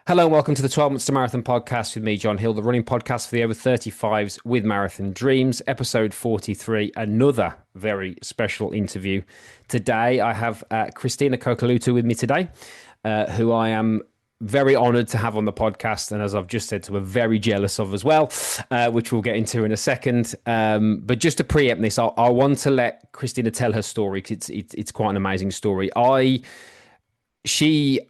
Hello and welcome to the 12 Months to Marathon podcast with me, John Hill, the running podcast for the over 35s with Marathon Dreams, episode 43, another very special interview. Today, I have Kristina Coccoluto with me today, who I am very honored to have on the podcast. And as I've just said, to a very jealous of as well, which we'll get into in a second. But just to preempt this, I want to let Kristina tell her story because it's quite an amazing story. She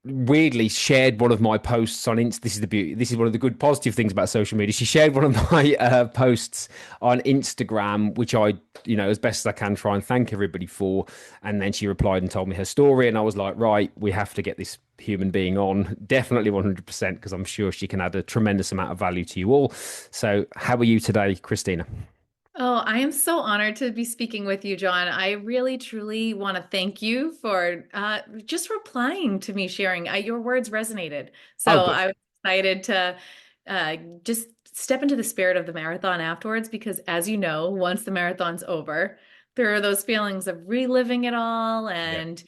weirdly shared one of my posts on Insta. This is the beauty. This is one of the good positive things about social media. She shared one of my posts on Instagram, which I, as best as I can, try and thank everybody for. And then she replied and told me her story. And I was like, right, we have to get this human being on. Definitely 100%, because I'm sure she can add a tremendous amount of value to you all. So how are you today, Kristina? Oh, I am so honored to be speaking with you, John. I really, truly want to thank you for just replying to me, sharing. Your words resonated. Oh, So good. I was excited to just step into the spirit of the marathon afterwards, because as you know, once the marathon's over, there are those feelings of reliving it all. Yeah. And,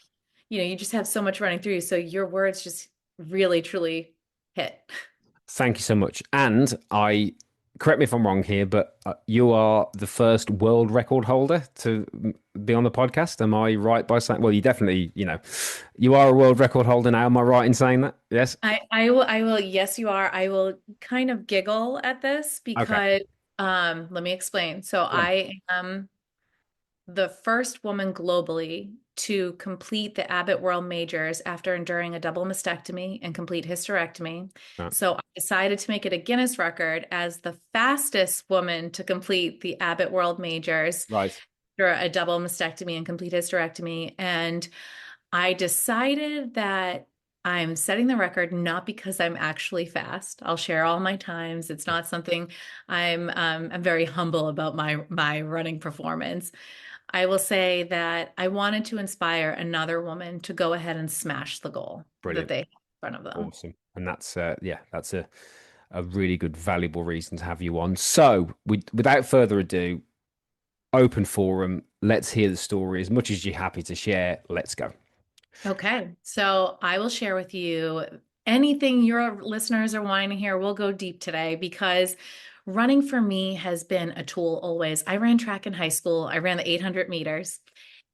you just have so much running through you. So your words just really, truly hit. Thank you so much. And correct me if I'm wrong here, but you are the first world record holder to be on the podcast. Am I right by saying, well, you definitely, you are a world record holder now. Am I right in saying that? Yes. I will, yes, you are. I will kind of giggle at this Okay. because let me explain. So Go on. I am the first woman globally to complete the Abbott World Majors after enduring a double mastectomy and complete hysterectomy. Right. So I decided to make it a Guinness record as the fastest woman to complete the Abbott World Majors Right. after a double mastectomy and complete hysterectomy. And I decided that I'm setting the record not because I'm actually fast. I'll share all my times. It's not something I'm very humble about my running performance. I will say that I wanted to inspire another woman to go ahead and smash the goal that Brilliant. they have in front of them. Awesome. And that's, yeah, that's a really good, valuable reason to have you on. So, without further ado, open forum. Let's hear the story. As much as you're happy to share, let's go. Okay, so I will share with you anything your listeners are wanting to hear. We'll go deep today because running for me has been a tool always. I ran track in high school. I ran the 800 meters.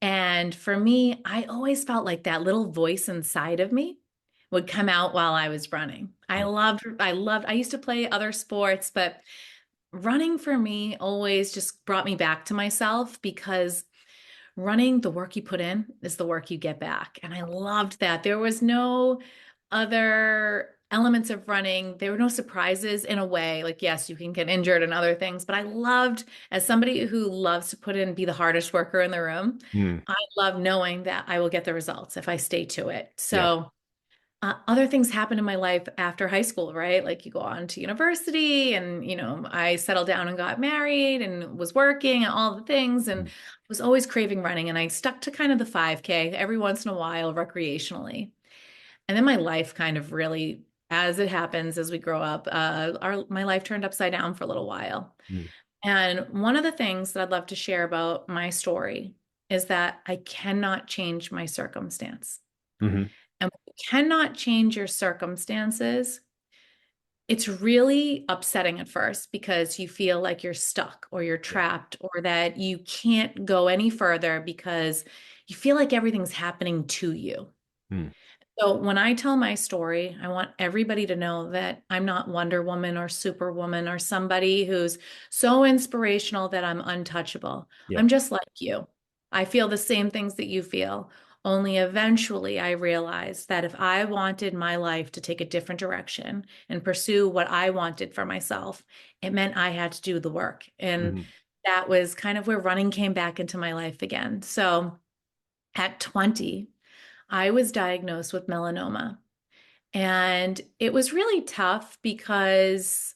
And for me, I always felt like that little voice inside of me would come out while I was running. I used to play other sports, but running for me always just brought me back to myself because running, the work you put in is the work you get back. And I loved that. There was no other elements of running. There were no surprises in a way. Like, yes, you can get injured and other things, but I loved, as somebody who loves to put in, be the hardest worker in the room, Hmm. I love knowing that I will get the results if I stay to it. Yeah. So, other things happened in my life after high school, right? Like you go on to university and, I settled down and got married and was working and all the things. And Hmm. I was always craving running. And I stuck to kind of the 5K every once in a while recreationally. And then my life kind of really, as it happens as we grow up, my life turned upside down for a little while. Hmm. And one of the things that I'd love to share about my story is that I cannot change my circumstance. Hmm. And when you cannot change your circumstances, it's really upsetting at first because you feel like you're stuck or you're Yeah. trapped or that you can't go any further because you feel like everything's happening to you. Hmm. So when I tell my story, I want everybody to know that I'm not Wonder Woman or Superwoman or somebody who's so inspirational that I'm untouchable. Yeah. I'm just like you. I feel the same things that you feel. Only eventually I realized that if I wanted my life to take a different direction and pursue what I wanted for myself, it meant I had to do the work. And Hmm. that was kind of where running came back into my life again. So at 20, I was diagnosed with melanoma. And it was really tough because,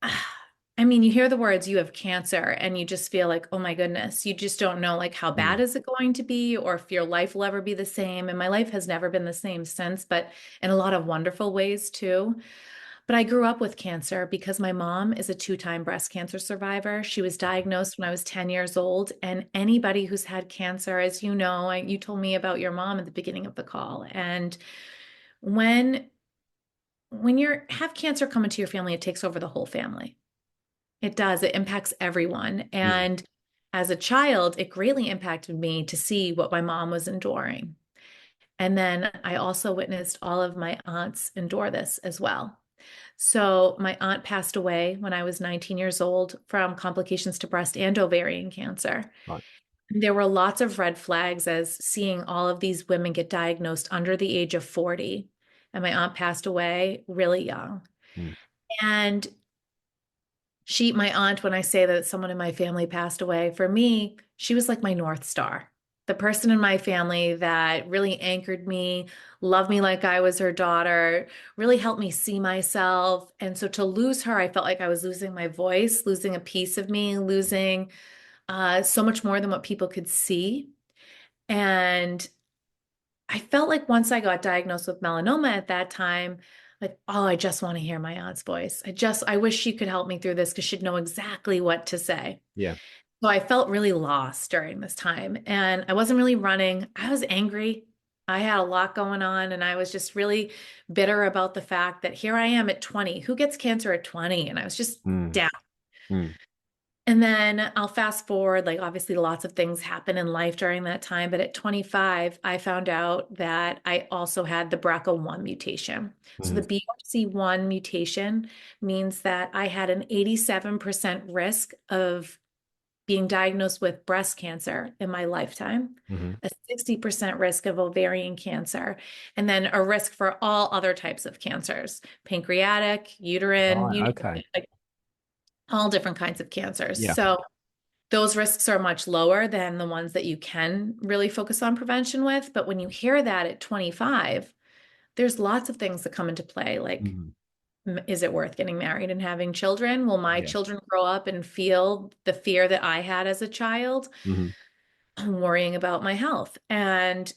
I mean, you hear the words, you have cancer, and you just feel like, oh my goodness, you just don't know like how Hmm. bad is it going to be or if your life will ever be the same. And my life has never been the same since, but in a lot of wonderful ways too. But I grew up with cancer because my mom is a two-time breast cancer survivor. She was diagnosed when I was 10 years old. And anybody who's had cancer, as you know, you told me about your mom at the beginning of the call. And when you have cancer come into your family, it takes over the whole family. It does. It impacts everyone. Mm. And as a child, it greatly impacted me to see what my mom was enduring. And then I also witnessed all of my aunts endure this as well. So my aunt passed away when I was 19 years old from complications to breast and ovarian cancer. Right. There were lots of red flags as seeing all of these women get diagnosed under the age of 40. And my aunt passed away really young. Mm. And my aunt, when I say that someone in my family passed away, for me, she was like my North Star. The person in my family that really anchored me, loved me like I was her daughter, really helped me see myself. And so to lose her, I felt like I was losing my voice, losing a piece of me, losing so much more than what people could see. And I felt like once I got diagnosed with melanoma at that time, like, oh, I just want to hear my aunt's voice. I wish she could help me through this because she'd know exactly what to say. Yeah. So I felt really lost during this time and I wasn't really running. I was angry. I had a lot going on and I was just really bitter about the fact that here I am at 20. Who gets cancer at 20? And I was just Mm. down. Mm. And then I'll fast forward, like obviously lots of things happen in life during that time. But at 25, I found out that I also had the BRCA1 mutation. So the Mm. BRCA1 mutation means that I had an 87% risk of being diagnosed with breast cancer in my lifetime, Mm-hmm. a 60% risk of ovarian cancer, and then a risk for all other types of cancers, pancreatic, uterine, Right. Okay. like all different kinds of cancers. Yeah. So those risks are much lower than the ones that you can really focus on prevention with. But when you hear that at 25, there's lots of things that come into play. Like, Mm-hmm. is it worth getting married and having children? Will my Yeah. children grow up and feel the fear that I had as a child? Mm-hmm. I'm worrying about my health. And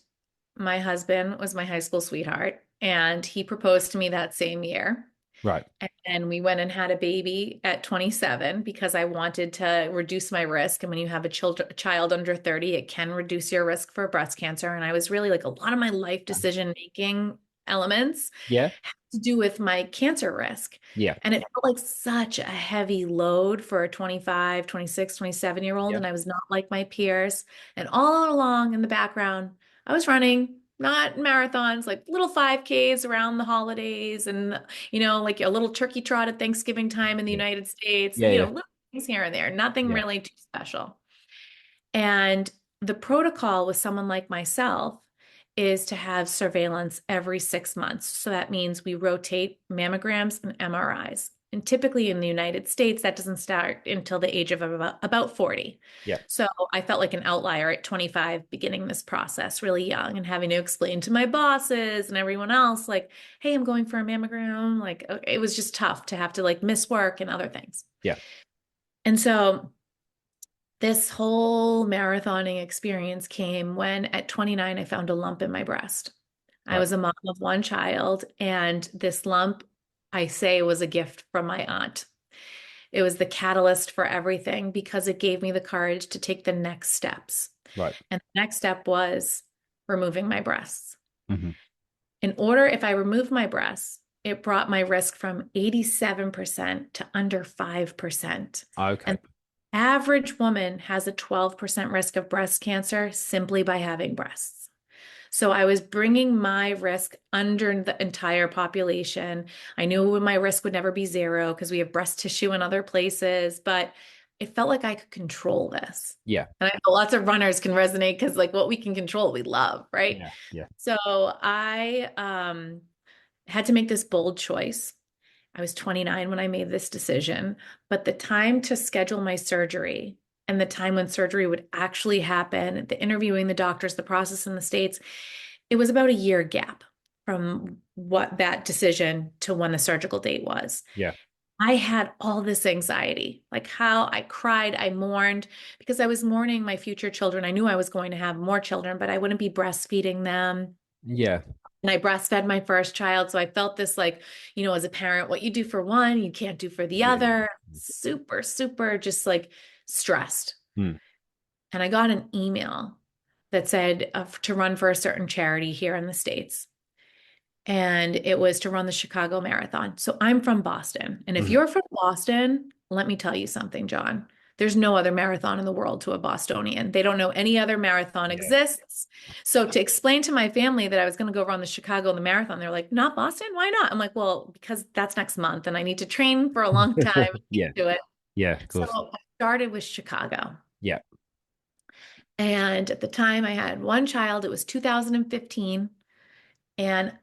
my husband was my high school sweetheart, and he proposed to me that same year. Right. And we went and had a baby at 27 because I wanted to reduce my risk. And when you have a child under 30, it can reduce your risk for breast cancer. And I was really like a lot of my life decision making elements Yeah. had to do with my cancer risk. Yeah. And it felt like such a heavy load for a 25, 26, 27-year-old. Yeah. And I was not like my peers. And all along in the background, I was running, not marathons, like little 5Ks around the holidays and like a little turkey trot at Thanksgiving time in the Yeah. United States, Yeah. Yeah. little things here and there, nothing Yeah. really too special. And the protocol with someone like myself is to have surveillance every 6 months. So that means we rotate mammograms and MRIs. And typically in the United States, that doesn't start until the age of about 40. Yeah. So I felt like an outlier at 25 beginning this process really young and having to explain to my bosses and everyone else, like, hey, I'm going for a mammogram. Like, okay, it was just tough to have to like miss work and other things. Yeah. And so this whole marathoning experience came when at 29, I found a lump in my breast. I Right. was a mom of one child, and this lump, I say, was a gift from my aunt. It was the catalyst for everything because it gave me the courage to take the next steps. Right. And the next step was removing my breasts. Mm-hmm. If I removed my breasts, it brought my risk from 87% to under 5%. Okay. And average woman has a 12% risk of breast cancer simply by having breasts. So I was bringing my risk under the entire population. I knew my risk would never be zero because we have breast tissue in other places, but it felt like I could control this. Yeah. And I know lots of runners can resonate because like what we can control, we love, right? Yeah. Yeah. So I had to make this bold choice. I was 29 when I made this decision, but the time to schedule my surgery and the time when surgery would actually happen, the interviewing the doctors, the process in the States, it was about a year gap from what that decision to when the surgical date was. Yeah. I had all this anxiety, like how I cried, I mourned because I was mourning my future children. I knew I was going to have more children, but I wouldn't be breastfeeding them. Yeah. And I breastfed my first child. So I felt this like, as a parent, what you do for one, you can't do for the Yeah. other. Super, super just like stressed. Mm. And I got an email that said to run for a certain charity here in the States. and it was to run the Chicago Marathon. So I'm from Boston. And if Mhm. you're from Boston, let me tell you something, John. There's no other marathon in the world to a Bostonian. They don't know any other marathon Yeah. exists. So to explain to my family that I was going to go run the Chicago the marathon, they're like, "Not Boston? Why not?" I'm like, "Well, because that's next month and I need to train for a long time Yeah. to do it." Yeah, of So course. I started with Chicago. Yeah. And at the time I had one child, it was 2015. And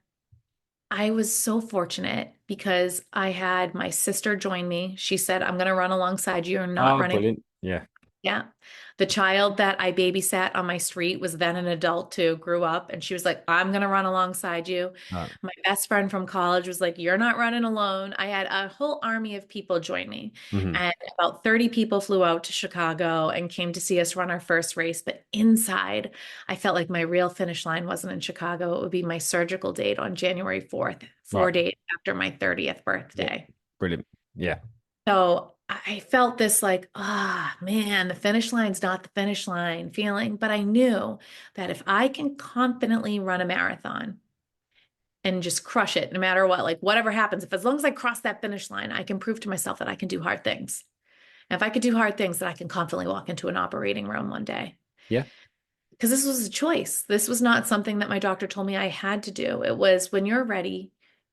I was so fortunate because I had my sister join me. She said, "I'm going to run alongside you. You're not Oh, running." brilliant. Yeah. Yeah. The child that I babysat on my street was then an adult too, grew up, and she was like, "I'm going to run alongside you." Oh. My best friend from college was like, "You're not running alone." I had a whole army of people join me, Hmm. and about 30 people flew out to Chicago and came to see us run our first race. But inside, I felt like my real finish line wasn't in Chicago. It would be my surgical date on January 4th, Right. 4 days after my 30th Yeah. birthday. Brilliant. Yeah. So I felt this like, ah, man, the finish line's not the finish line feeling. But I knew that if I can confidently run a marathon and just crush it, no matter what, like whatever happens, if as long as I cross that finish line, I can prove to myself that I can do hard things. And if I could do hard things, that I can confidently walk into an operating room one day. Yeah. Because this was a choice. This was not something that my doctor told me I had to do. It was when you're ready,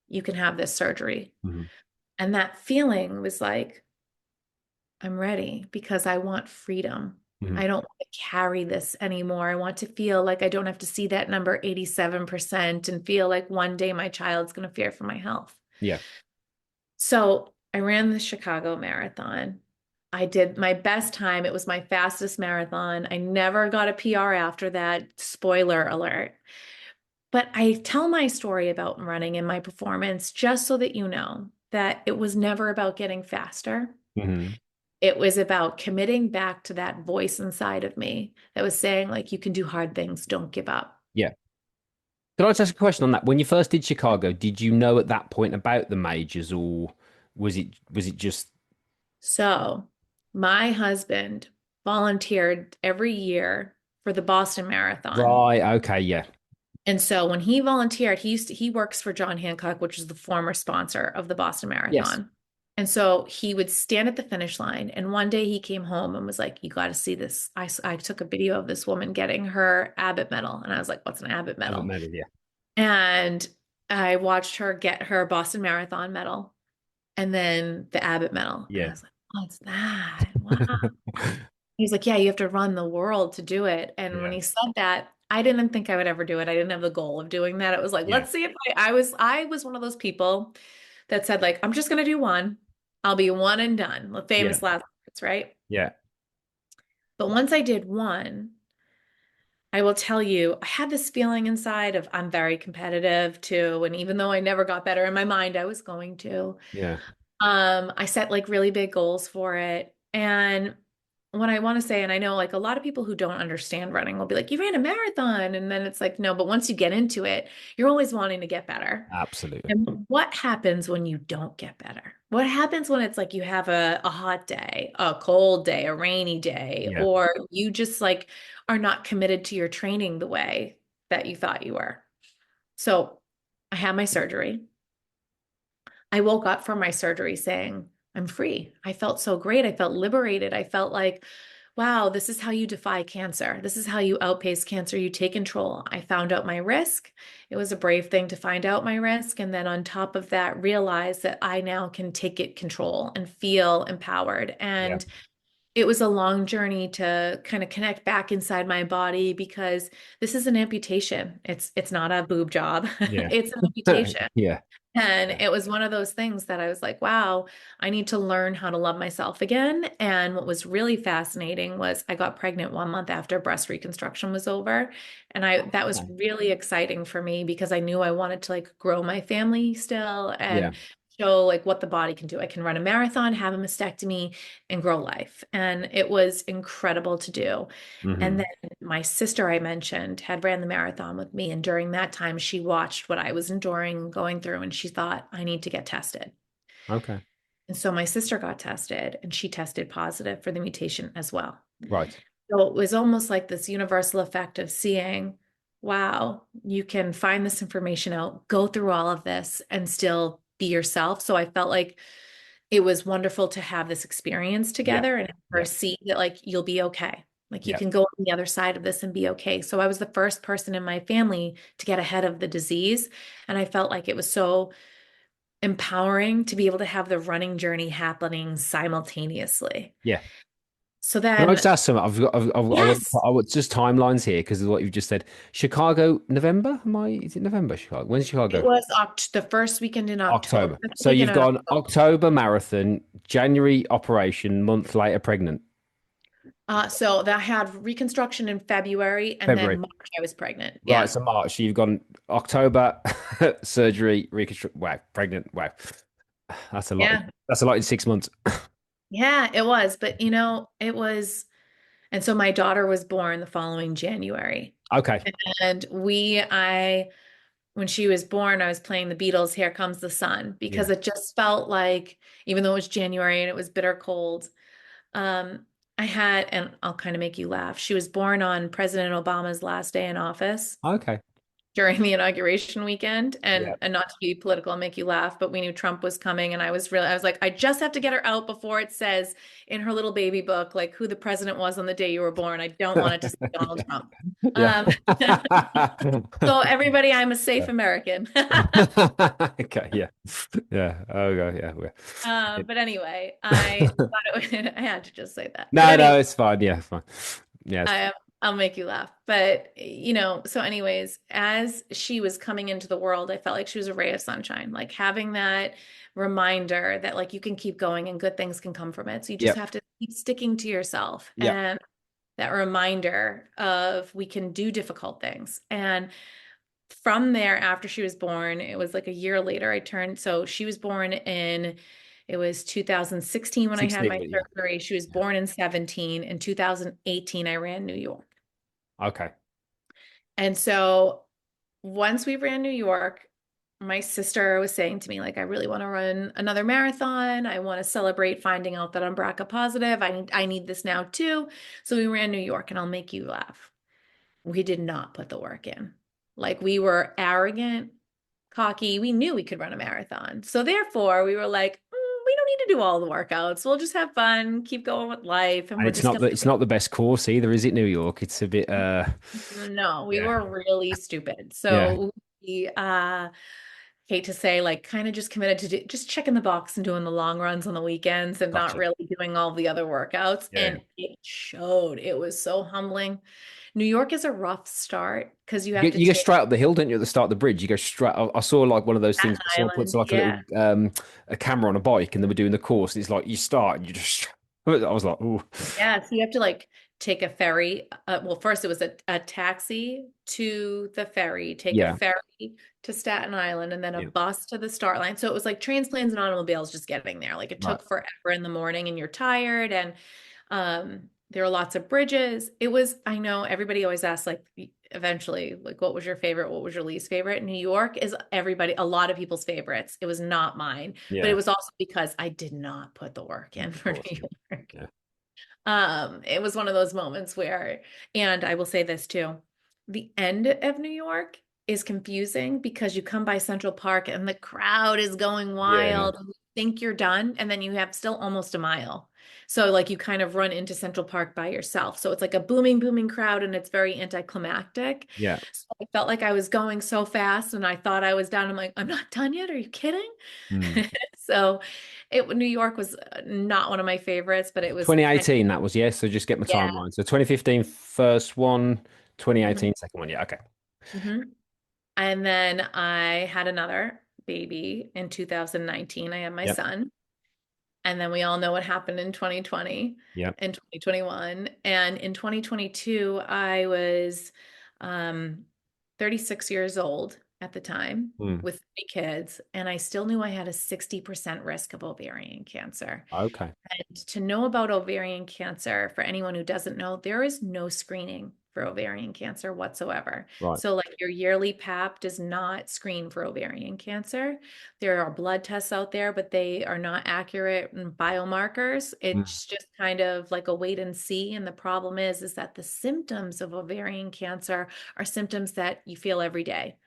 you can have this surgery. Hmm. And that feeling was like, I'm ready because I want freedom. Hmm. I don't want to carry this anymore. I want to feel like I don't have to see that number 87% and feel like one day my child's going to fear for my health. Yeah. So I ran the Chicago Marathon. I did my best time. It was my fastest marathon. I never got a PR after that. Spoiler alert. But I tell my story about running and my performance just so that you know that it was never about getting faster. Hmm. It was about committing back to that voice inside of me that was saying, like, you can do hard things, don't give up. Yeah. Could I just ask a question on that? When you first did Chicago, did you know at that point about the majors, or was it just So, my husband volunteered every year for the Boston Marathon. right? Okay. Yeah. And so when he volunteered, he works for John Hancock, which is the former sponsor of the Boston Yes. Marathon. And so he would stand at the finish line. And one day he came home and was like, "You got to see this." I took a video of this woman getting her Abbott medal. And I was like, "What's an Abbott I haven't medal?" met it. Yeah. And I watched her get her Boston Marathon medal and then the Abbott medal. And I Yeah. was like, "What's that? Wow." He's like, "Yeah, you have to run the world to do it." And when Yeah. he said that, I didn't think I would ever do it. I didn't have the goal of doing that. It was like, Yeah. let's see if I was one of those people that said, like, "I'm just gonna do one. I'll be one and done." The Yeah. famous last words, right? Yeah. But once I did one, I will tell you, I had this feeling inside of I'm very competitive too. And even though I never got better in my mind, I was going to. Yeah. I set like really big goals for it. And what I want to say, and I know like a lot of people who don't understand running will be like, "You ran a marathon." And then it's like, no, but once you get into it, you're always wanting to get better. Absolutely. And what happens when you don't get better? What happens when it's like you have a hot day, a cold day, a rainy day, Yeah. or you just like are not committed to your training the way that you thought you were? So I had my surgery. I woke up from my surgery saying, "I'm free." I felt so great. I felt liberated. I felt like, wow, this is how you defy cancer. This is how you outpace cancer. You take control. I found out my risk. It was a brave thing to find out my risk. And then on top of that, realize that I now can take it control and feel empowered. Yeah. And it was a long journey to kind of connect back inside my body because this is an amputation. It's not a boob job. Yeah. It's an amputation. Yeah. And Yeah. it was one of those things that I was like, wow, I need to learn how to love myself again. And what was really fascinating was I got pregnant 1 month after breast reconstruction was over. And that was Okay. really exciting for me because I knew I wanted to like grow my family still Yeah. and show like what the body can do. I can run a marathon, have a mastectomy, and grow life. And it was incredible to do. And Hmm. then my sister I mentioned had ran the marathon with me. And during that time, she watched what I was enduring and going through, and she thought, I need to get tested. Okay. And so my sister got tested, and she tested positive for the mutation as well. Right. So it was almost like this universal effect of seeing, wow, you can find this information out, go through all of this and still be yourself. So I felt like it was wonderful to have this experience Yeah. together and have her Yeah. see that like you'll be okay. Like you Yeah. can go on the other side of this and be okay. So I was the first person in my family to get ahead of the disease. And I felt like it was so empowering to be able to have the running journey happening simultaneously. Yeah. So Can I then, just ask something? yes, I want just timelines here because of what you've just said. Chicago, November? Is it November, Chicago? When's it Chicago? was the first weekend in October, October. the So weekend you've in got an October. October marathon, January operation, month later pregnant. So that had reconstruction in February, and then February. March I was pregnant. Right, Yeah. so March. So you've gone October, surgery, reconstruct. Wow, pregnant. Wow. That's a lot. Yeah. That's a lot in 6 months. Yeah, it was. But it was, and so my daughter was born the following January. Okay. And when she was born, I was playing the Beatles' Here Comes the Sun because Yeah. it just felt like, even though it was January and it was bitter cold, um, and I'll kind of make you laugh. She was born on President Obama's last day in office Okay. during the inauguration weekend, Yeah. and not to be political and make you laugh, but we knew Trump was coming, and I was like, I just have to get her out before it says in her little baby book like who the president was on the day you were born. I don't want it to say Donald Trump. Yeah. Um, so everybody, I'm a safe Yeah. American. Okay. Yeah. Yeah. Okay. Yeah. But anyway, I thought I had to just say that. But No, anyway, no, it's fine. Yeah, it's fine. Yeah, it's fine. I, I'll make you laugh. But, so anyways, as she was coming into the world, I felt like she was a ray of sunshine, like having that reminder that like you can keep going and good things can come from it. So you just Yep. have to keep sticking to yourself, Yep. and that reminder of we can do difficult things. And from there, after she was born, it was like a year later, so she was born it was 2016 when I had 16. my Yeah. surgery. She was Yeah. born in 17. In 2018, I ran New York. Okay. And so once we ran New York, my sister was saying to me, like, I really want to run another marathon. I want to celebrate finding out that I'm BRCA positive. I need this now too. So we ran New York, and I'll make you laugh. We did not put the work in. Like we were arrogant, cocky. We knew we could run a marathon. So therefore, we were like, we don't need to do all the workouts. We'll just have fun, keep going with life, and And we're just gonna it's not the best course either, is it, New York? It's a bit no, we yeah. were really stupid. Yeah. So we hate to say, like, kind of just committed to just checking the box and doing the long runs on the weekends and not Gotcha. really doing all the other workouts. Yeah. And it showed. It was so humbling. New York is a rough start because you have to You go take straight up the hill, don't you, at the start of the bridge? You go straight. I saw like one of those things Staten where someone puts Island. like a Yeah. little a camera on a bike and they were doing the course. And it's like you start and you just I was like, oh Yeah, so you have to like take a ferry. Well, first it was a taxi to the ferry, take a yeah, ferry to Staten Island, and then a yeah, bus to the start line. So it was like trains, planes, and automobiles just getting there. Like it right. took forever in the morning, and you're tired, and there are lots of bridges. It was, I know everybody always asks, like, eventually, like, what was your favorite? What was your least favorite? New York is a lot of people's favorites. It was not mine, but it Yeah, was also because I did not put the work in of for course. New York. Yeah. It was one of those moments where, and I will say this too, the end of New York is confusing because you come by Central Park and the crowd is going Yeah. wild and you think you're done, and then you have still almost a mile. So like you kind of run into Central Park by yourself. So it's like a booming, booming crowd, and it's very anticlimactic. Yeah. So I felt like I was going so fast and I thought I was done. I'm like, I'm not done yet. Are you kidding? Mm. So New York was not one of my favorites, but it was kind of, 2018 that was, yes. So just get my yeah. timeline. So 2015 first one, Mhm. 2018 second one. Yeah, okay. Mhm. And then I had another baby in 2019. I had my Yep. son. And then we all know what happened in 2020 Yep. and 2021. And in 2022, I was um, 36 years old at the time Mm. with 3 kids. And I still knew I had a 60% risk of ovarian cancer. Okay. And to know about ovarian cancer, for anyone who doesn't know, there is no screening for ovarian cancer whatsoever. Right. So, like your yearly PAP does not screen for ovarian cancer. There are blood tests out there, but they are not accurate biomarkers. Mm. It's just kind of like a wait and see. And the problem is that the symptoms of ovarian cancer are symptoms that you feel every day: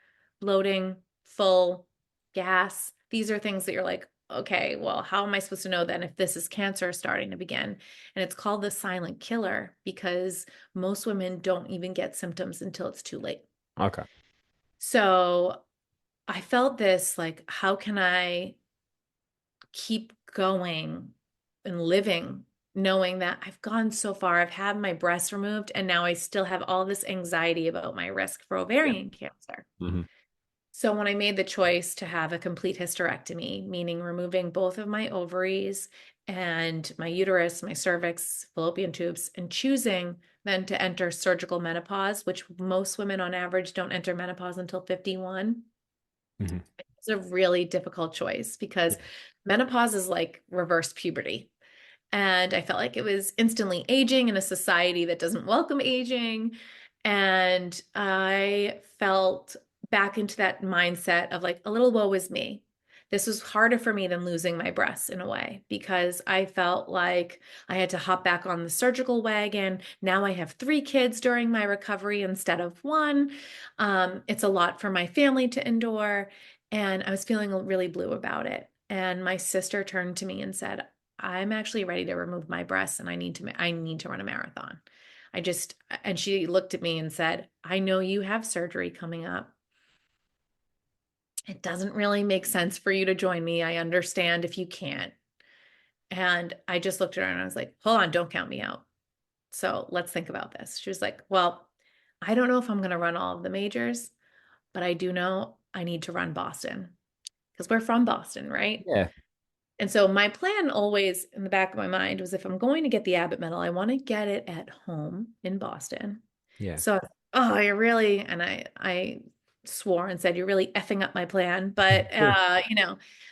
bloating, full, gas. These are things that you're like, okay, well, how am I supposed to know then if this is cancer starting to begin? And it's called the silent killer because most women don't even get symptoms until it's too late. Okay. So I felt this like, how can I keep going and living knowing that I've gone so far? I've had my breasts removed and now I still have all this anxiety about my risk for Yeah. ovarian cancer. Hmm. So when I made the choice to have a complete hysterectomy, meaning removing both of my ovaries and my uterus, my cervix, fallopian tubes, and choosing then to enter surgical menopause, which most women on average don't enter menopause until 51, Hmm. it's a really difficult choice because menopause is like reverse puberty. And I felt like it was instantly aging in a society that doesn't welcome aging. And I felt back into that mindset of like a little woe is me. This was harder for me than losing my breasts in a way because I felt like I had to hop back on the surgical wagon. Now I have three kids during my recovery instead of one. It's a lot for my family to endure. And I was feeling really blue about it. And my sister turned to me and said, I'm actually ready to remove my breasts and I need to run a marathon. And she looked at me and said, I know you have surgery coming up. It doesn't really make sense for you to join me. I understand if you can't. And I just looked at her and I was like, hold on, don't count me out. So let's think about this. She was like, well, I don't know if I'm going to run all of the majors, but I do know I need to run Boston because we're from Boston, right? Yeah. And so my plan always in the back of my mind was if I'm going to get the Abbott medal, I want to get it at home in Boston. Yeah. So, oh, you're really, and I swore and said, you're really effing up my plan. But,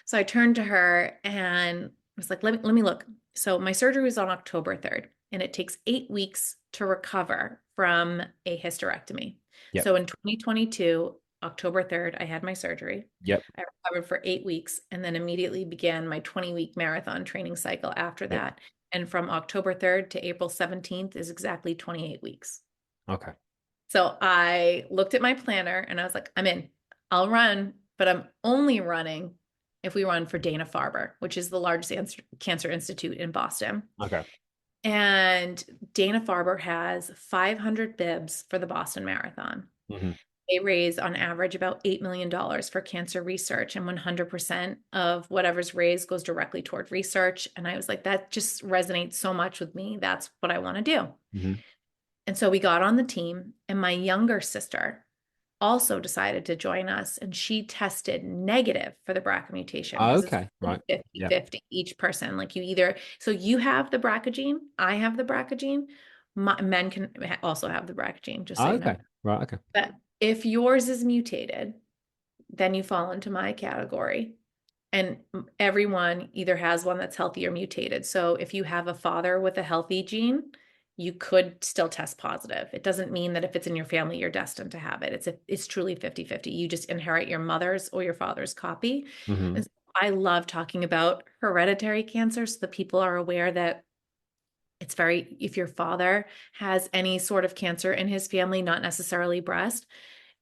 so I turned to her and was like, let me look. So my surgery was on October 3rd, and it takes 8 weeks to recover from a hysterectomy. Yep. So in 2022, October 3rd, I had my surgery. Yep. I recovered for 8 weeks and then immediately began my 20-week marathon training cycle after Yep. that. And from October 3rd to April 17th is exactly 28 weeks. Okay. So I looked at my planner and I was like, I'm in. I'll run, but I'm only running if we run for Dana-Farber, which is the largest cancer institute in Boston. Okay. And Dana-Farber has 500 bibs for the Boston Marathon. Hmm. They raise on average about $8 million for cancer research, and 100% of whatever's raised goes directly toward research. And I was like, that just resonates so much with me. That's what I want to do. Hmm. And so we got on the team, and my younger sister also decided to join us, and she tested negative for the BRCA mutation because it's Okay. Right. Yeah. 50-50 each person. Like so you have the BRCA gene, I have the BRCA gene. Men can also have the BRCA gene, just so you know. Okay. Right. Okay. But if yours is mutated, then you fall into my category. And everyone either has one that's healthy or mutated. So if you have a father with a healthy gene, you could still test positive. It doesn't mean that if it's in your family, you're destined to have it. It's truly 50-50. You just inherit your mother's or your father's copy. Hmm. And so I love talking about hereditary cancer so that people are aware that if your father has any sort of cancer in his family, not necessarily breast,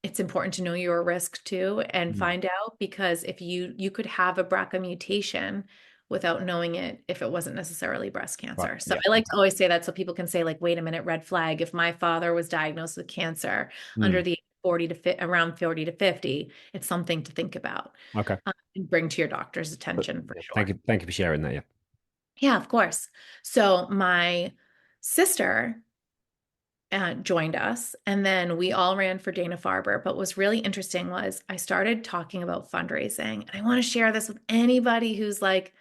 it's important to know your risk too and Mm. find out, because if you could have a BRCA mutation without knowing it if it wasn't necessarily breast Right. cancer. So Yeah. I like to always say that so people can say like, wait a minute, red flag. If my father was diagnosed with cancer Mm. under the around 40 to 50, it's something to think about Okay. and bring to your doctor's But attention for yeah, thank sure. you. Thank you for sharing that. Yeah. Yeah, of course. So my sister joined us, and then we all ran for Dana-Farber. But what's really interesting was I started talking about fundraising, and I want to share this with anybody who's like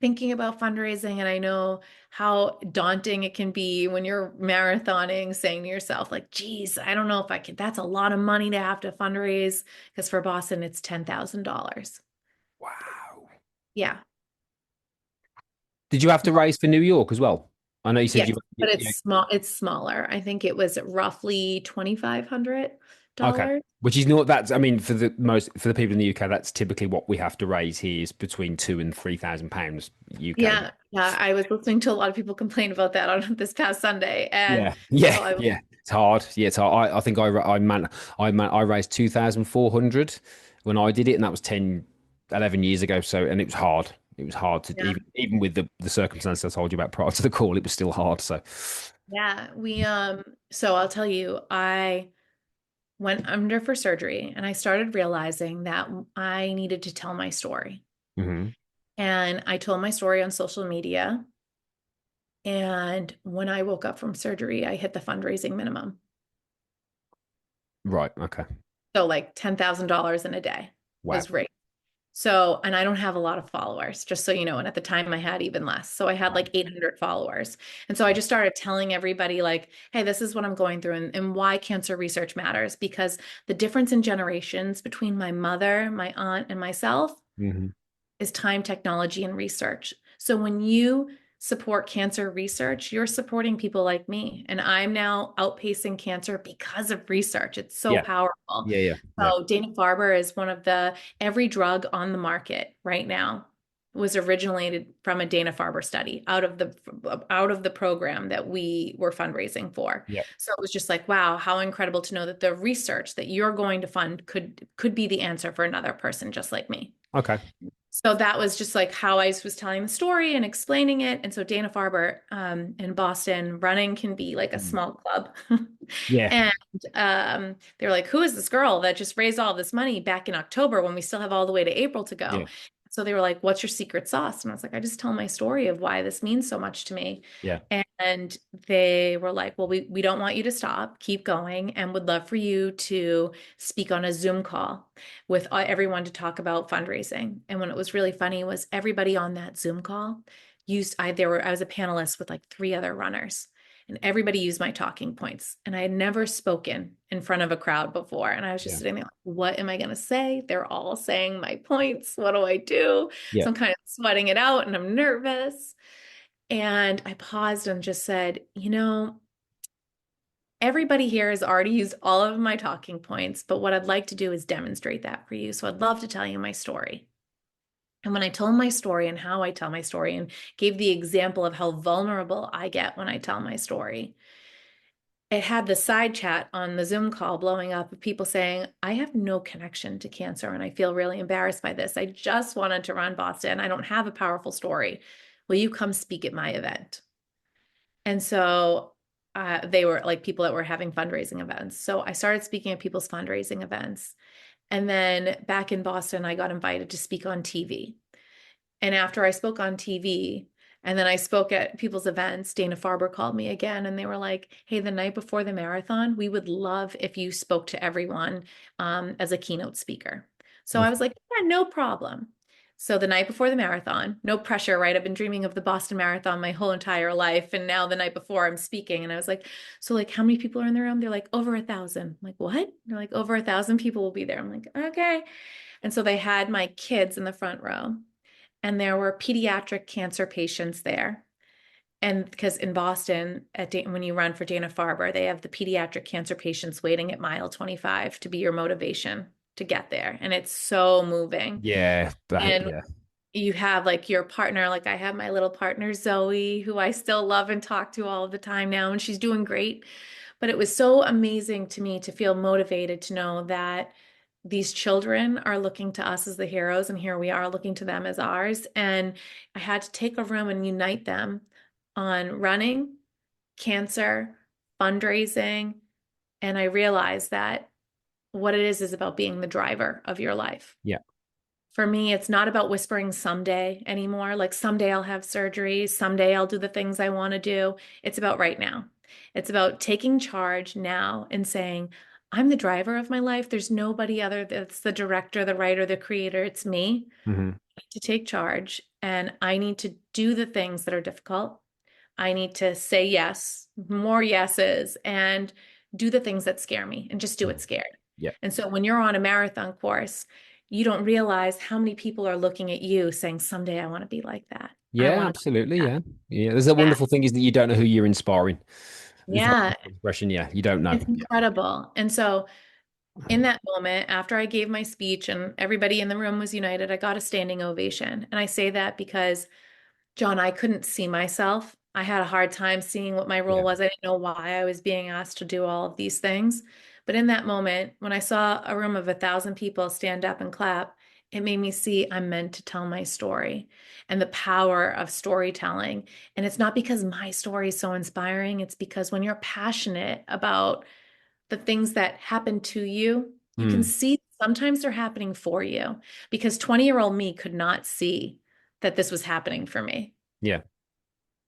thinking about fundraising. And I know how daunting it can be when you're marathoning, saying to yourself, like, geez, I don't know if I could, that's a lot of money to have to fundraise, because for Boston, it's $10,000. Wow. Yeah. Did you have to raise for New York as well? I know you said Yes, you. but Yeah. it's small. It's smaller. I think it was roughly Okay. $2,500. Which is not that's I mean for the people in the UK that's typically what we have to raise here is between £2,000 and £3,000 UK. Yeah, yeah. I was listening to a lot of people complain about that on this past Sunday, and Yeah, yeah, so I yeah. It's hard. Yeah, it's hard. I think I raised 2,400 when I did it, and that was 10, 11 years ago. So, and it was hard. It was hard to yeah, even with the circumstances I told you about prior to the call, it was still hard. So, yeah. So I'll tell you, I went under for surgery, and I started realizing that I needed to tell my story. hmm And I told my story on social media. And when I woke up from surgery, I hit the fundraising minimum. right, okay, So like $10,000 in a day wow, was raised. So, and I don't have a lot of followers, just so you know. And at the time I had even less. So I had right, like 800 followers. And so I just started telling everybody like, hey, this is what I'm going through and why cancer research matters, because the difference in generations between my mother, my aunt, and myself hmm is time, technology, and research. So when you support cancer research, you're supporting people like me. And I'm now outpacing cancer because of research. It's so yeah, powerful. yeah, yeah, yeah, So Dana-Farber is one of every drug on the market right now was originated from a Dana-Farber study out of the program that we were fundraising for. yeah. So it was just like, wow, how incredible to know that the research that you're going to fund could be the answer for another person just like me. Okay, So that was just like how I was telling the story and explaining it. And so Dana-Farber in Boston, running can be like a Mm. small club. Yeah, And they were like, who is this girl that just raised all this money back in October when we still have all the way to April to go? yeah, So they were like, what's your secret sauce? And I was like, I just tell my story of why this means so much to me. yeah, And they were like, well, we don't want you to stop, keep going, and would love for you to speak on a Zoom call with everyone to talk about fundraising. And when it was really funny was everybody on that Zoom call I was a panelist with like three other runners, and everybody used my talking points. And I had never spoken in front of a crowd before. And I was just yeah, sitting there like, what am I going to say? They're all saying my points. What do I do? yeah, So I'm kind of sweating it out and I'm nervous. And I paused and just said, everybody here has already used all of my talking points, but what I'd like to do is demonstrate that for you. So I'd love to tell you my story. And when I told my story and how I tell my story and gave the example of how vulnerable I get when I tell my story, it had the side chat on the Zoom call blowing up of people saying, I have no connection to cancer and I feel really embarrassed by this. I just wanted to run Boston. I don't have a powerful story. Will you come speak at my event? And so they were like people that were having fundraising events. So I started speaking at people's fundraising events. And then back in Boston, I got invited to speak on TV. And after I spoke on TV, and then I spoke at people's events, Dana-Farber called me again and they were like, hey, the night before the marathon, we would love if you spoke to everyone as a keynote speaker. So I was like, yeah, no problem. So the night before the marathon, no pressure, right? I've been dreaming of the Boston Marathon my whole entire life. And now the night before I'm speaking and I was like, so like how many people are in the room? They're like over 1,000. I'm like, what? They're like over 1,000 people will be there. I'm like, okay. And so they had my kids in the front row and there were pediatric cancer patients there. And because in Boston, when you run for Dana-Farber, they have the pediatric cancer patients waiting at mile 25 to be your motivation to get there. And it's so moving. yeah, And yeah, you have like your partner, like I have my little partner, Zoe, who I still love and talk to all the time now, and she's doing great. But it was so amazing to me to feel motivated to know that these children are looking to us as the heroes, and here we are looking to them as ours. And I had to take a room and unite them on running, cancer, fundraising. And I realized that what it is about being the driver of your life. yeah, For me, it's not about whispering someday anymore. Like someday I'll have surgery, someday I'll do the things I want to do. It's about right now. It's about taking charge now and saying, I'm the driver of my life. There's nobody other that's the director, the writer, the creator. It's me. hmm I need to take charge and I need to do the things that are difficult. I need to say yes, more yeses, and do the things that scare me and just do it scared. yeah, And so when you're on a marathon course, you don't realize how many people are looking at you saying, someday I want to be like that. I Yeah, want to absolutely. that. Yeah. Yeah. There's a Yeah. wonderful thing is that you don't know who you're inspiring. Is that Yeah. expression? Yeah, you don't know. It's Yeah. incredible. And so in that moment, after I gave my speech and everybody in the room was united, I got a standing ovation. And I say that because John, I couldn't see myself. I had a hard time seeing what my role Yeah. was. I didn't know why I was being asked to do all of these things. But in that moment, when I saw a room of 1,000 people stand up and clap, it made me see I'm meant to tell my story and the power of storytelling. And it's not because my story is so inspiring, it's because when you're passionate about the things that happen to you, you can Mm. see sometimes they're happening for you because 20-year-old me could not see that this was happening for me. Yeah.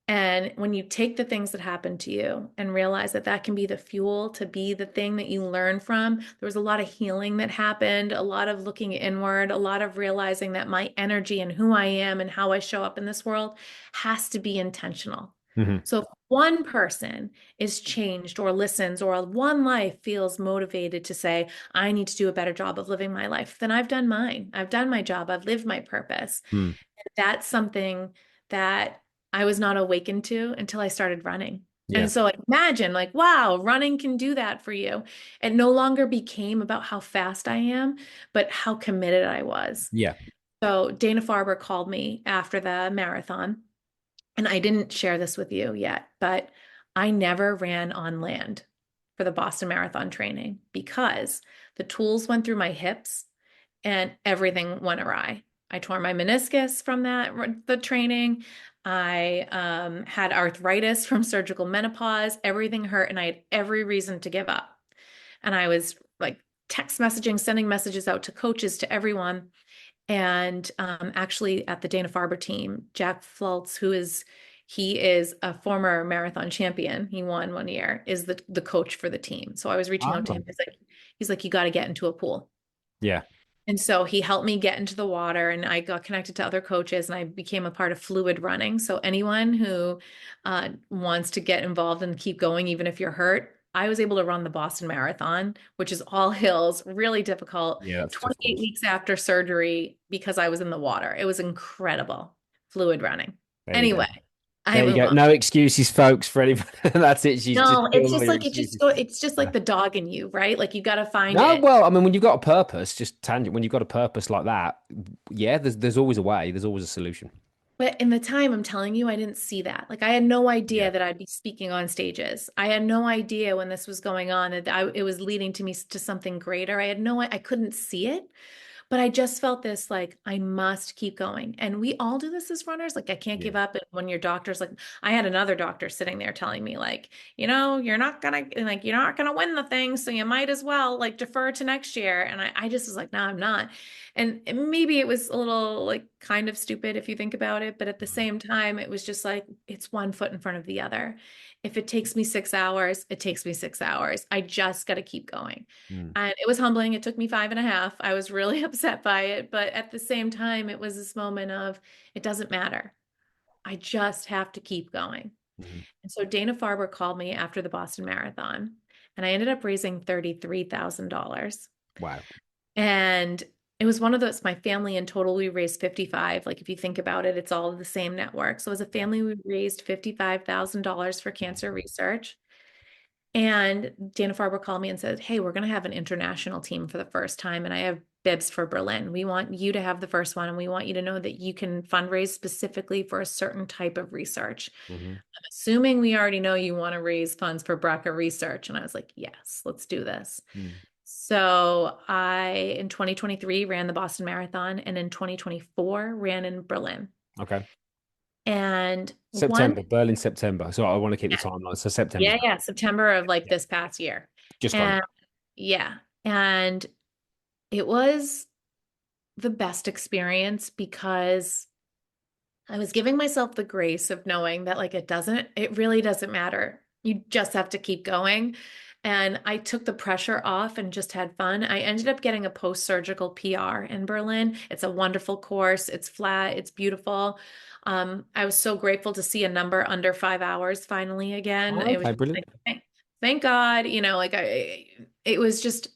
And when you take the things that happen to you and realize that that can be the fuel to be the thing that you learn from, there was a lot of healing that happened, a lot of looking inward, a lot of realizing that my energy and who I am and how I show up in this world has to be intentional. Hmm. So if one person is changed or listens, or one life feels motivated to say, I need to do a better job of living my life, then I've done mine. I've done my job. I've lived my purpose. Mm. That's something that I was not awakened to until I started running. Yeah. And so imagine like, wow, running can do that for you. It no longer became about how fast I am, but how committed I was. Yeah. So Dana Farber called me after the marathon, and I didn't share this with you yet, but I never ran on land for the Boston Marathon training because the tools went through my hips and everything went awry. I tore my meniscus from the training. I had arthritis from surgical menopause. Everything hurt, and I had every reason to give up. And I was like text messaging, sending messages out to coaches, to everyone. And actually, at the Dana Farber team, Jack Fultz, he is a former marathon champion. He won one year, is the coach for the team. So I was reaching out to Ah. him. He's like, you got to get into a pool. Yeah. And so he helped me get into the water, and I got connected to other coaches, and I became a part of fluid running. So anyone who wants to get involved and keep going, even if you're hurt, I was able to run the Boston Marathon, which is all hills, really difficult, Yeah. That's a tough 28 course. weeks after surgery because I was in the water. It was incredible, fluid running. There you go. Anyway, I There you move go. on. No excuses, folks, for anybody. That's it. She's just No, it's killing all just your like excuses. it's just like the dog in you, right? Like you got to find No, it. well, I mean, when you've got a purpose, just tangent, when you've got a purpose like that, yeah, there's always a way. There's always a solution. But in the time, I'm telling you, I didn't see that. Like I had no Yeah. idea that I'd be speaking on stages. I had no idea when this was going on that it was leading to me to something greater. I couldn't see it. But I just felt this like I must keep going. And we all do this as runners. Like I can't Yeah. give up. And when your doctor's like, I had another doctor sitting there telling me, like, you're not gonna win the thing. So you might as well like defer to next year. And I just was like, no, I'm not. And maybe it was a little like kind of stupid if you think about it. But at the same time, it was just like it's one foot in front of the other. If it takes me 6 hours, it takes me 6 hours. I just got to keep going. Mm. And it was humbling. It took me 5.5. I was really upset by it. But at the same time, it was this moment of it doesn't matter. I just have to keep going. Mhm. And so Dana Farber called me after the Boston Marathon, and I ended up raising $33,000. Wow. And it was one of those, my family in total, we raised 55. Like if you think about it, it's all the same network. So as a family, we raised $55,000 for cancer research. And Dana Farber called me and said, hey, we're going to have an international team for the first time. And I have bibs for Berlin. We want you to have the first one. And we want you to know that you can fundraise specifically for a certain type of research. Hmm. I'm assuming we already know you want to raise funds for BRCA research. And I was like, yes, let's do this. Mm. So I, in 2023, ran the Boston Marathon, and in 2024, ran in Berlin. Okay. And one, September, Berlin, September. So I want to keep the yeah, timeline. So September's yeah, September of like yeah, this past year. just gone. And yeah, and it was the best experience because I was giving myself the grace of knowing that like it really doesn't matter. You just have to keep going. And I took the pressure off and just had fun. I ended up getting a post-surgical PR in Berlin. It's a wonderful course. It's flat, it's beautiful. I was so grateful to see a number under 5 hours finally again. Oh, It was okay, just brilliant. like, thank God, like it was just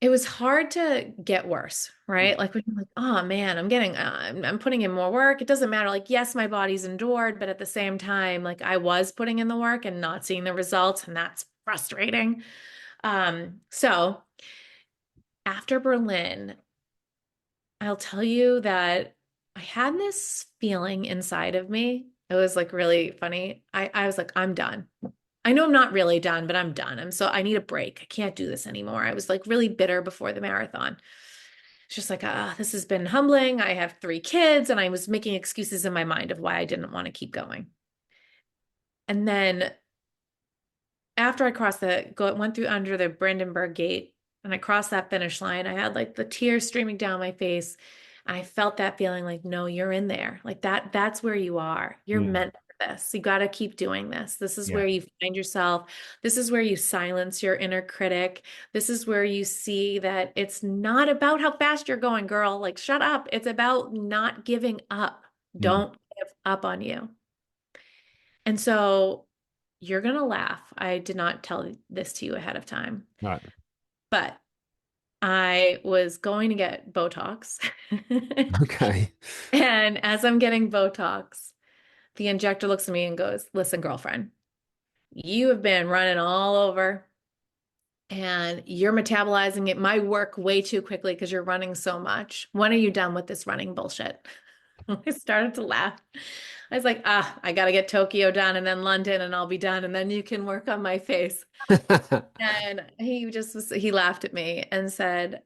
it was hard to get worse, right? Like when you're like, oh man, I'm putting in more work. It doesn't matter. Like, yes, my body's endured, but at the same time, like I was putting in the work and not seeing the results, and that's frustrating. So after Berlin, I'll tell you that I had this feeling inside of me. It was like really funny. I was like, I'm done. I know I'm not really done, but I'm done. I need a break. I can't do this anymore. I was like really bitter before the marathon. It's just like, this has been humbling. I have 3 kids, and I was making excuses in my mind of why I didn't want to keep going. And then after I went through under the Brandenburg Gate, and I crossed that finish line, I had like the tears streaming down my face. And I felt that feeling like, no, you're in there. Like that's where you are. You're Mm. meant for this. You got to keep doing this. This is Yeah. where you find yourself. This is where you silence your inner critic. This is where you see that it's not about how fast you're going, girl. Like, shut up. It's about not giving up. Mm. Don't give up on you. And so you're going to laugh. I did not tell this to you ahead of time, Right. but I was going to get Botox. Okay. And as I'm getting Botox, the injector looks at me and goes, listen, girlfriend, you have been running all over and you're metabolizing it, my work way too quickly because you're running so much. When are you done with this running bullshit? I started to laugh. I was like, I got to get Tokyo done and then London and I'll be done. And then you can work on my face. And he laughed at me and said,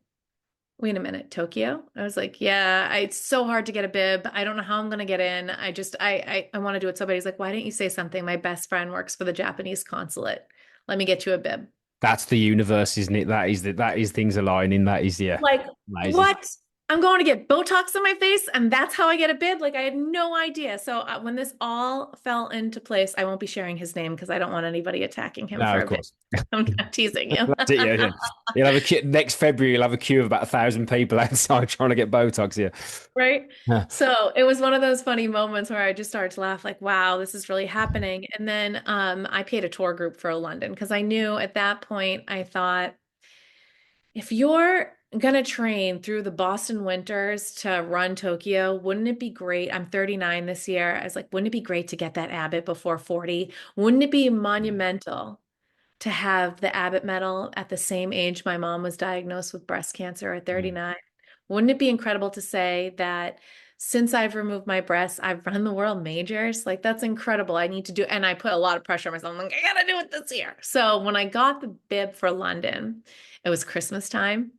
wait a minute, Tokyo? I was like, yeah, it's so hard to get a bib. I don't know how I'm going to get in. I want to do it. Somebody's like, why didn't you say something? My best friend works for the Japanese consulate. Let me get you a bib. That's the universe, isn't it? That is things aligning. That is, yeah, Like, amazing. what? I'm going to get Botox in my face, and that's how I get a bib? Like, I had no idea. So when this all fell into place, I won't be sharing his name because I don't want anybody attacking him No, for of a bib. course. I'm not teasing you. That's it, yeah, yeah. You'll have a queue, next February. You'll have a queue of about 1,000 people outside trying to get Botox here. Right? Yeah. So it was one of those funny moments where I just started to laugh, like, wow, this is really happening. And then I paid a tour group for London because I knew at that point, I thought, if you're gonna train through the Boston winters to run Tokyo, wouldn't it be great? I'm 39 this year. I was like, wouldn't it be great to get that Abbott before 40? Wouldn't it be monumental to have the Abbott medal at the same age my mom was diagnosed with breast cancer at Mm. 39? Wouldn't it be incredible to say that since I've removed my breasts, I've run the world majors? Like, that's incredible. I need to do, and I put a lot of pressure on myself. I'm like, I gotta do it this year. So when I got the bib for London, it was Christmas time.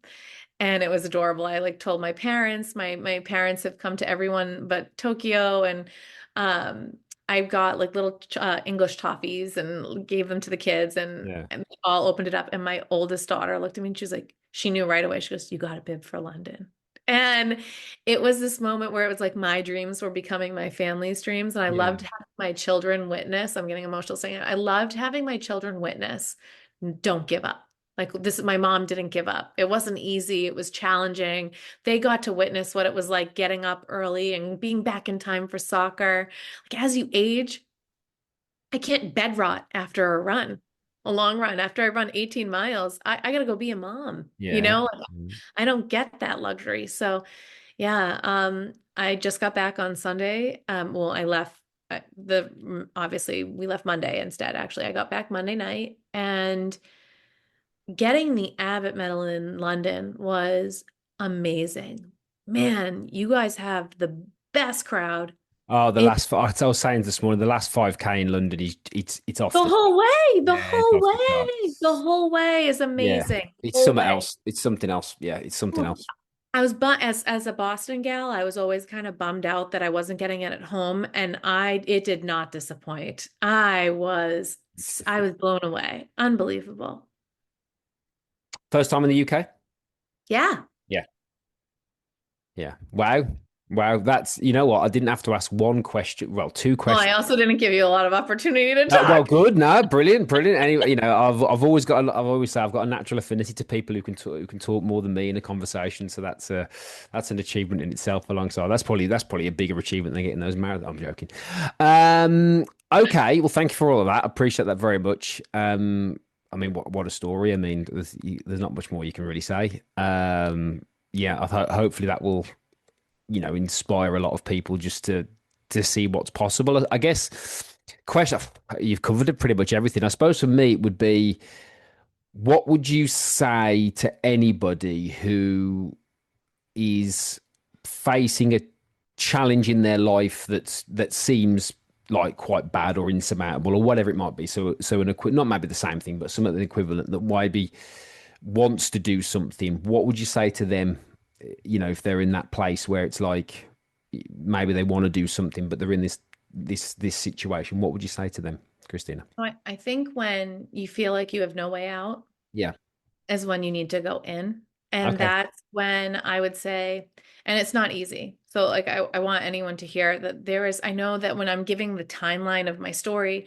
And it was adorable. I like told my parents. My parents have come to everyone but Tokyo, and um, I got like little English toffees and gave them to the kids, Yeah. and they all opened it up. And my oldest daughter looked at me and she was like, she knew right away. She goes, "You got a bib for London." And it was this moment where it was like my dreams were becoming my family's dreams, and I Yeah. loved having my children witness. I'm getting emotional saying it. I loved having my children witness. Don't give up. Like this, my mom didn't give up. It wasn't easy. It was challenging. They got to witness what it was like getting up early and being back in time for soccer. Like as you age, I can't bed rot after a run, a long run. After I run 18 miles, I gotta go be a mom. You Yeah. know, like, I don't get that luxury. So yeah, I just got back on Sunday. Well, I left obviously we left Monday instead. Actually, I got back Monday night, and getting the Abbott medal in London was amazing. Man, you guys have the best crowd. Oh, the It last. I was saying this morning, the last 5K in London is it's off the the. whole way, the Yeah, it's whole off the way, the charts. whole way is Yeah, amazing. it's Whole something way. else. It's something else. Yeah, it's something Well, else. I was but as a Boston gal, I was always kind of bummed out that I wasn't getting it at home, and I it did not disappoint. It's I different. was blown away. Unbelievable. First time in the UK. Yeah. Yeah, yeah. Wow, wow. That's you know what? I didn't have to ask one question. Well, two Well, I questions. also didn't give you a lot of opportunity to Well, talk. good. No, brilliant, brilliant. Anyway, I've always got I've always say I've got a natural affinity to people who can talk more than me in a conversation. So that's an achievement in itself. Alongside that's probably a bigger achievement than getting those marathons. I'm joking. Okay. Well, thank you for all of that. I appreciate that very much. I mean, what a story. I mean, there's not much more you can really say. Yeah, hopefully that will, inspire a lot of people just to see what's possible. I guess question you've covered it pretty much everything. I suppose for me it would be, what would you say to anybody who is facing a challenge in their life that seems like quite bad or insurmountable or whatever it might be. So not maybe the same thing, but something equivalent that maybe wants to do something. What would you say to them? If they're in that place where it's like maybe they want to do something, but they're in this situation. What would you say to them, Christina? I think when you feel like you have no way out Yeah. is when you need to go in. And Okay. that's when I would say, and it's not easy. So, like, I want anyone to hear that I know that when I'm giving the timeline of my story,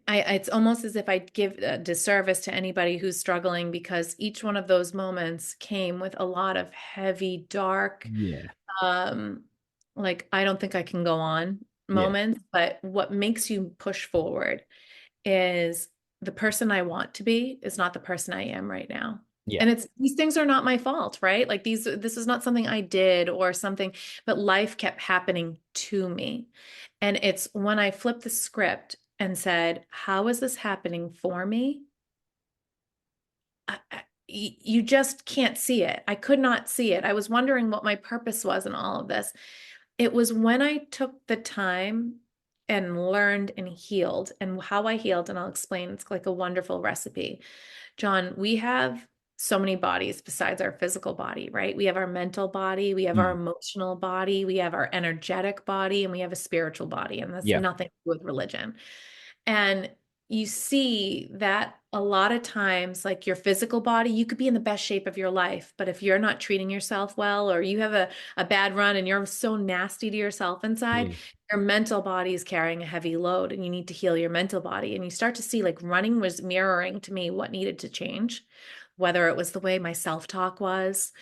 it's almost as if I give a disservice to anybody who's struggling because each one of those moments came with a lot of heavy, dark, Yeah. um, like, I don't think I can go on Yeah. moments. But what makes you push forward is the person I want to be is not the person I am right now. Yeah. And these things are not my fault, right? Like this is not something I did or something, but life kept happening to me. And it's when I flipped the script and said, how is this happening for me? You just can't see it. I could not see it. I was wondering what my purpose was in all of this. It was when I took the time and learned and healed, and how I healed, and I'll explain. It's like a wonderful recipe. John, we have so many bodies besides our physical body, right? We have our mental body, we have our Mm. emotional body, we have our energetic body, and we have a spiritual body. And that's Yeah. nothing to do with religion. And you see that a lot of times, like your physical body, you could be in the best shape of your life, but if you're not treating yourself well, or you have a bad run and you're so nasty to yourself inside, Mm. your mental body is carrying a heavy load and you need to heal your mental body. And you start to see, like, running was mirroring to me what needed to change, whether it was the way my self-talk was,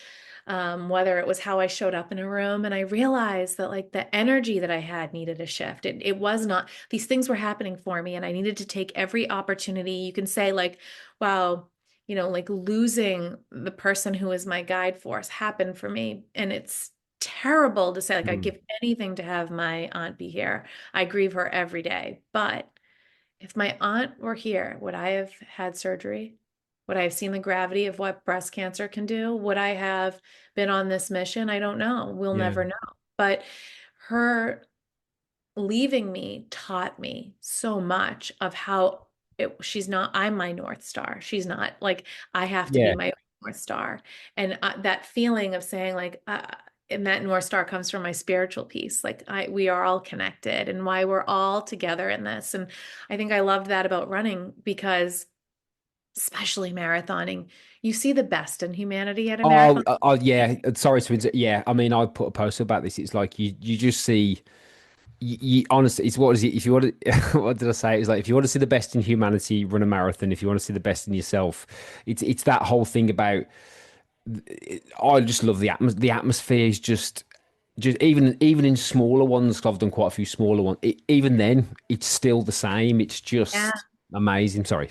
whether it was how I showed up in a room. And I realized that, like, the energy that I had needed a shift. It was not, these things were happening for me, and I needed to take every opportunity. You can say, like, wow, like losing the person who is my guide force happened for me. And it's terrible to say, like, I'd Mm. give anything to have my aunt be here. I grieve her every day. But if my aunt were here, would I have had surgery? Would I have seen the gravity of what breast cancer can do? Would I have been on this mission? I don't know. We'll Yeah. never know. But her leaving me taught me so much of how she's not, I'm my North Star. She's not, like, I have to be Yeah. my own North Star. And that feeling of saying, like, and that North Star comes from my spiritual piece. Like, we are all connected and why we're all together in this. And I think I loved that about running because, especially marathoning, you see the best in humanity at a Oh, marathon. yeah. Sorry to interrupt. Yeah, I mean, I put a post about this. It's like you just see. You honestly, it's what is it? If you want to, what did I say? It's like if you want to see the best in humanity, run a marathon. If you want to see the best in yourself, it's that whole thing about. I just love the the atmosphere is just even in smaller ones. 'Cause I've done quite a few smaller ones. Even then, it's still the same. It's Yeah. just amazing. Sorry.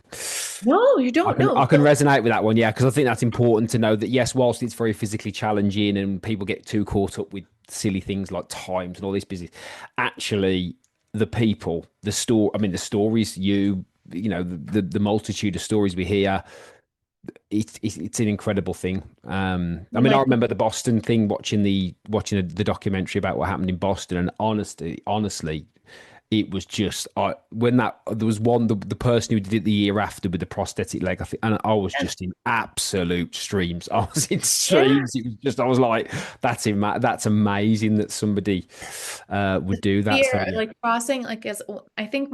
No, you I don't can know. I can resonate with that one, yeah, because I think that's important to know that yes, whilst it's very physically challenging and people get too caught up with silly things like times and all this business, actually the people, I mean the stories, the multitude of stories we hear, it's an incredible thing. I mean, I Like, remember the Boston thing, watching the documentary about what happened in Boston, and honestly, it was just when that there was the person who did it the year after with the prosthetic leg, I think, and I was just in absolute streams. I was in yeah. streams. It was just I was like, that's amazing that somebody would do that. So Fear, yeah, like crossing, like, as I think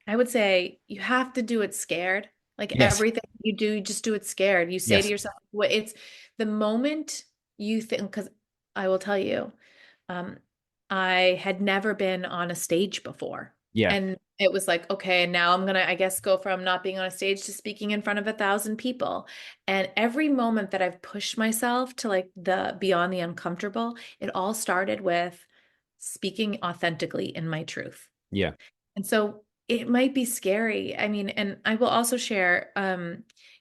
I would say you have to do it scared. Like, yes, everything you do, you just do it scared. You say to yes, yourself, what it's the moment you think, because I will tell you, um, I had never been on a stage before. yeah, And it was like, okay, now I'm gonna, I guess, go from not being on a stage to speaking in front of 1,000 people. And every moment that I've pushed myself to, like, the beyond the uncomfortable, it all started with speaking authentically in my truth. yeah, And so it might be scary. I mean, and I will also share,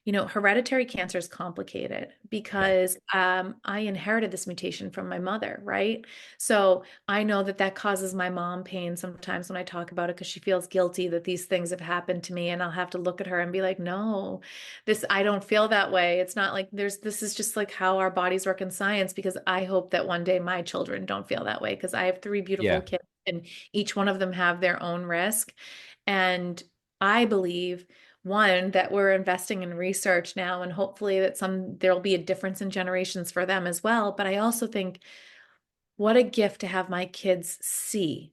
hereditary cancer is complicated Yeah. because I inherited this mutation from my mother, right? So I know that that causes my mom pain sometimes when I talk about it because she feels guilty that these things have happened to me, and I'll have to look at her and be like, no, I don't feel that way. It's not like this is just like how our bodies work in science, because I hope that one day my children don't feel that way because I have three beautiful Yeah. kids and each one of them have their own risk. And I believe, one, that we're investing in research now, and hopefully that there'll be a difference in generations for them as well. But I also think what a gift to have my kids see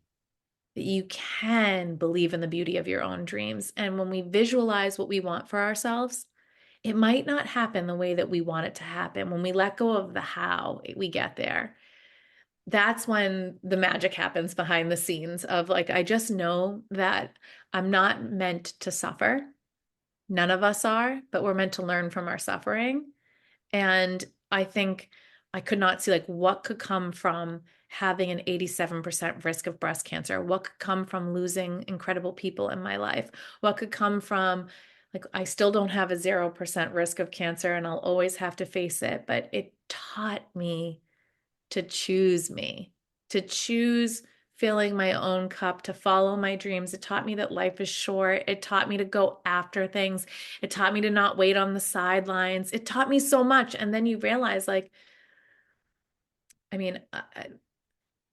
that you can believe in the beauty of your own dreams. And when we visualize what we want for ourselves, it might not happen the way that we want it to happen. When we let go of the how we get there, that's when the magic happens behind the scenes of like, I just know that I'm not meant to suffer. None of us are, but we're meant to learn from our suffering. And I think I could not see like what could come from having an 87% risk of breast cancer, what could come from losing incredible people in my life, what could come from like I still don't have a 0% risk of cancer and I'll always have to face it, but it taught me to choose me, to choose filling my own cup, to follow my dreams. It taught me that life is short. It taught me to go after things. It taught me to not wait on the sidelines. It taught me so much. And then you realize, like, I mean,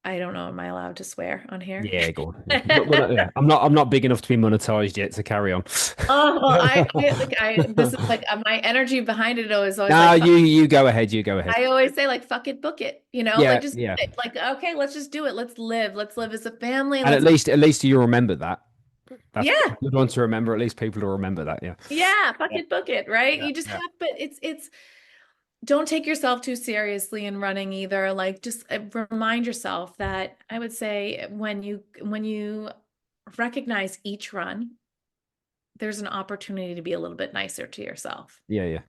I don't know. Am I allowed to swear on here? Yeah, go on. Yeah. Yeah. I'm not big enough to be monetized yet, so carry on. Oh, well, this is like my energy behind it is always No, like, you go ahead. You go ahead. I always say like, fuck it, book it, like Yeah, just yeah. like, okay, let's just do it. Let's live as a family. And Let's, at least you remember that. That's a yeah. good one to remember. At least people will remember that. Yeah. Yeah, fuck Yeah. it, book it, right? Yeah. You just Yeah. have, but it's don't take yourself too seriously in running either. Like just remind yourself that I would say when you recognize each run, there's an opportunity to be a little bit nicer to yourself. Yeah. Yeah.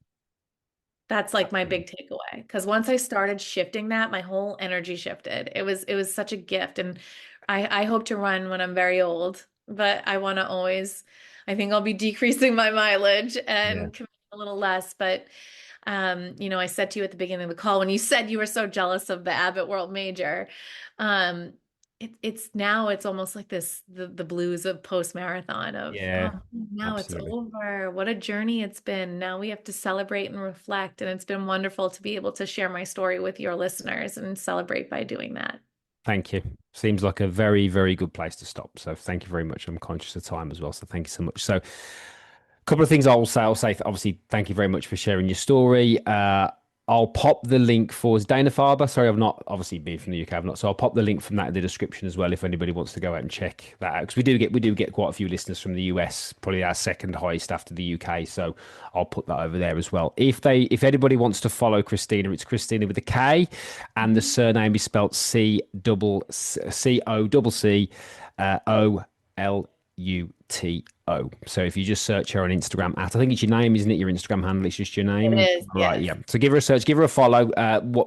That's like my Absolutely. big takeaway. Because once I started shifting that, my whole energy shifted. It was such a gift. And I hope to run when I'm very old, but I want to always, I think I'll be decreasing my mileage Yeah. and commit a little less. But I said to you at the beginning of the call when you said you were so jealous of the Abbott World Major, um, it's almost like the blues of post marathon of Yeah. oh now it's Absolutely. over. What a journey it's been. Now we have to celebrate and reflect, and it's been wonderful to be able to share my story with your listeners and celebrate by doing that. Thank you. Seems like a very, very good place to stop. So thank you very much. I'm conscious of time as well. So thank you so much. So a couple of things I'll say obviously thank you very much for sharing your story. I'll pop the link for Dana Farber. Sorry, I've not obviously been from the UK. I've not, so I'll pop the link from that in the description as well if anybody wants to go out and check that out. Because we do get quite a few listeners from the US, probably our second highest after the UK. So I'll put that over there as well. If anybody wants to follow Kristina, it's Kristina with a K, and the surname is spelled COCCOULUTO. So if you just search her on Instagram I think it's your name, isn't it? Your Instagram handle, it's just your It name. is, Right, yes. yeah. So give her a search, give her a follow,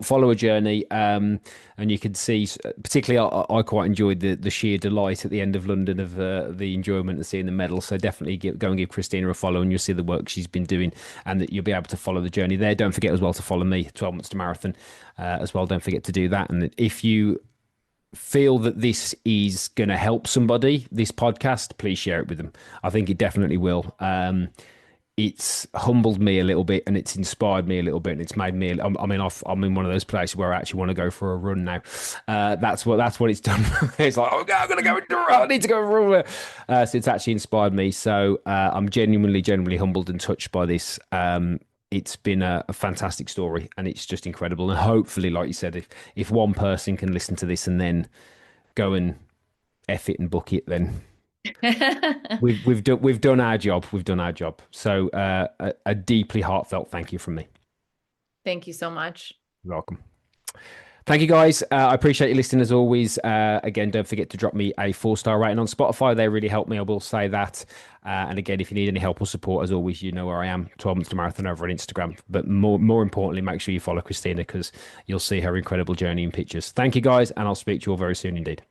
follow her journey. And you can see, particularly, I quite enjoyed the sheer delight at the end of London of the enjoyment of seeing the medal. So definitely go and give Kristina a follow, and you'll see the work she's been doing, and that you'll be able to follow the journey there. Don't forget as well to follow me, 12 Months to Marathon, as well. Don't forget to do that. And if you feel that this is going to help somebody, this podcast, please share it with them. I think it definitely will. It's humbled me a little bit and it's inspired me a little bit and it's made me, I'm in one of those places where I actually want to go for a run now. That's what it's done. It's like, oh God, I'm going to go and run. I need to go run. So it's actually inspired me. So I'm genuinely humbled and touched by this. It's been a fantastic story and it's just incredible. And hopefully, like you said, if one person can listen to this and then go and F it and book it, then we've done our job. We've done our job. So a deeply heartfelt thank you from me. Thank you so much. You're welcome. Thank you, guys. I appreciate you listening as always. Again, don't forget to drop me a 4-star rating on Spotify. They really help me. I will say that. And again, if you need any help or support, as always, you know where I am. 12 Months to Marathon over on Instagram. But more importantly, make sure you follow Kristina because you'll see her incredible journey in pictures. Thank you, guys, and I'll speak to you all very soon indeed.